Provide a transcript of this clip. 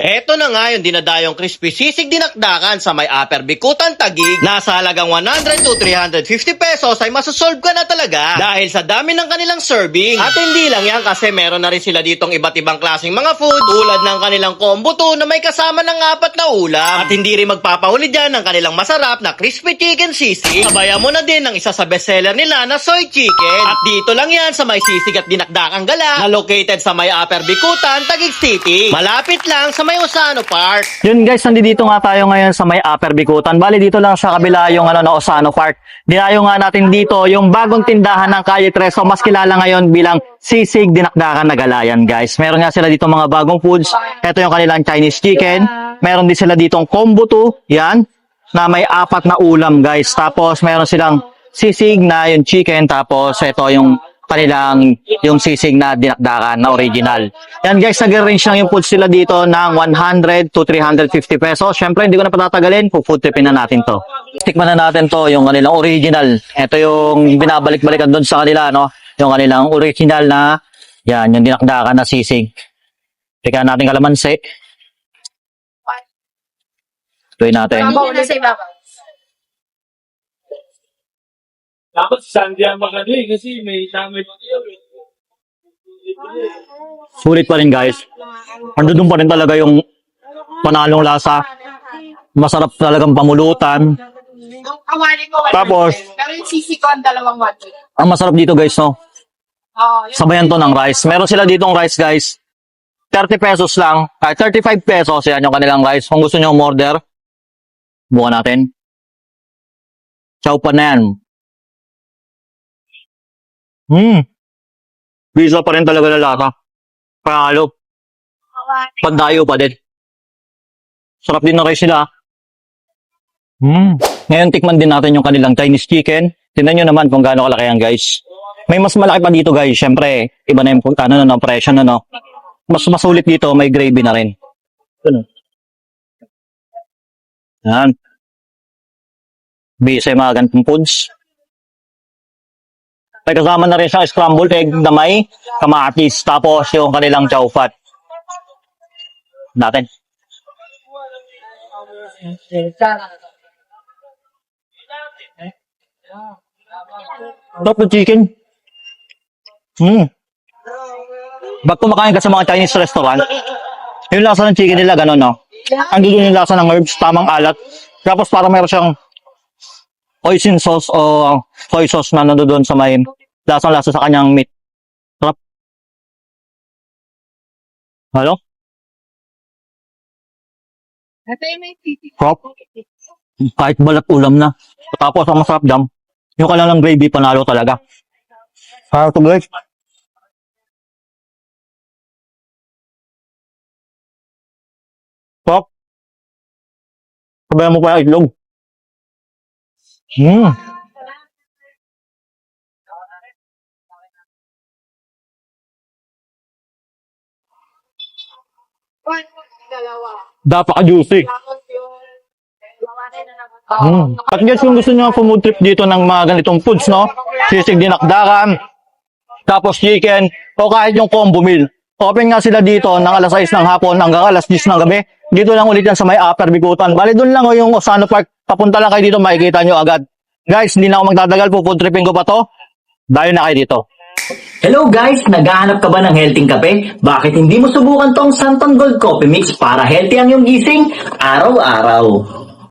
Eto na nga yung dinadayong crispy sisig dinakdakan sa may Upper Bikutan, Taguig. Nasa halagang 100 to 350 pesos ay masosolve ka na talaga dahil sa dami ng kanilang serving. At hindi lang yan kasi meron na rin sila ditong iba't ibang klaseng mga food tulad ng kanilang combo 2 na may kasama ng 4 na ulam. At hindi rin magpapahuli dyan ng kanilang masarap na crispy chicken sisig. Sabayan mo na din ng isa sa bestseller nila na soy chicken. At dito lang yan sa may sisig at dinakdakang gala na located sa may Upper Bikutan, Taguig City. Malapit lang sa may Osano Park. Yun guys, nandito nga tayo ngayon sa may Upper Bikutan. Bali dito lang sa kabila yung na Osano Park. Dinayo nga natin dito yung bagong tindahan ng Calle 3. So mas kilala ngayon bilang Sisig Dinakdakan na Galayan guys. Meron nga sila dito mga bagong foods. Ito yung kanilang Chinese chicken. Meron din sila ditong combo 2. Yan. Na may 4 na ulam guys. Tapos meron silang sisig na yung chicken. Tapos ito yung kanilang yung sisig na dinakdakan na original. Yan guys, nag-range lang yung foods sila dito ng 100 to 350 pesos. Syempre, hindi ko na patatagalin. Food tripin na natin to. Tikman na natin to, yung kanilang original. Ito yung binabalik-balikan doon sa kanila, no? Yung kanilang original na, yan, yung dinakdakan na sisig. Tika natin kalamansi. Tuloy natin. Dapat Sunday ang magano kasi may damage yun. Sulit pa rin guys. Andun pa rin talaga yung panalong lasa. Masarap talagang pamulutan. Tapos, pero yung sisi ko ang dalawang water. ang masarap dito guys, no? Sabayan to ng rice. Meron sila ditong rice guys. 30 pesos lang. 35 pesos. Yan yung kanilang rice. Kung gusto nyo umorder, buka natin. Chow pa na yan. Bisa pa rin talaga na lasa. Panalo. Pandayo pa din. Sarap din na rice nila. Ngayon tikman din natin yung kanilang Chinese chicken. Tingnan nyo naman kung gaano kalaki yan guys. May mas malaki pa dito guys. Siyempre, iba na yung presyo na no. Mas masulit dito, may gravy na rin. Yan. Bisa yung mga ganitong foods. May kasama na rin siyang scrambled egg na may kamatis. Tapos yung kanilang chow fat. Natin. Sarap ng chicken. Ba't kumakain ka sa mga Chinese restaurant, yung lasa ng chicken nila, gano'n, no? Ang doon yung lasa ng herbs, tamang alat. Tapos parang meron siyang hoisin sauce o soy sauce na nandoon sa may lasang-lasa sa kanyang meat. Sarap. Halo? Sarap. Kahit balat ulam na. Tapos ang masarap dam, yung kanilang gravy panalo talaga. Sarap to guys. Sarap. Sabayan mo pa yung itlog. Napaka-juicy. At guys, kung gusto nyo food trip dito ng mga ganitong foods, no? Sisig dinakdakan, tapos chicken, o kahit yung combo meal. Open nga sila dito ng alas 6 ng hapon hanggang alas 10 ng gabi. Dito lang ulit yan sa may Upper Bikutan. Bali doon lang yung Osano Park. Papunta lang kayo dito, makikita nyo agad. Guys, hindi na ako magtatagal po. Food tripping ko pa to. Dayo na kayo dito. Hello guys! Naghahanap ka ba ng healthy kape? Bakit hindi mo subukan tong Santon Gold Coffee Mix para healthy ang iyong gising araw-araw?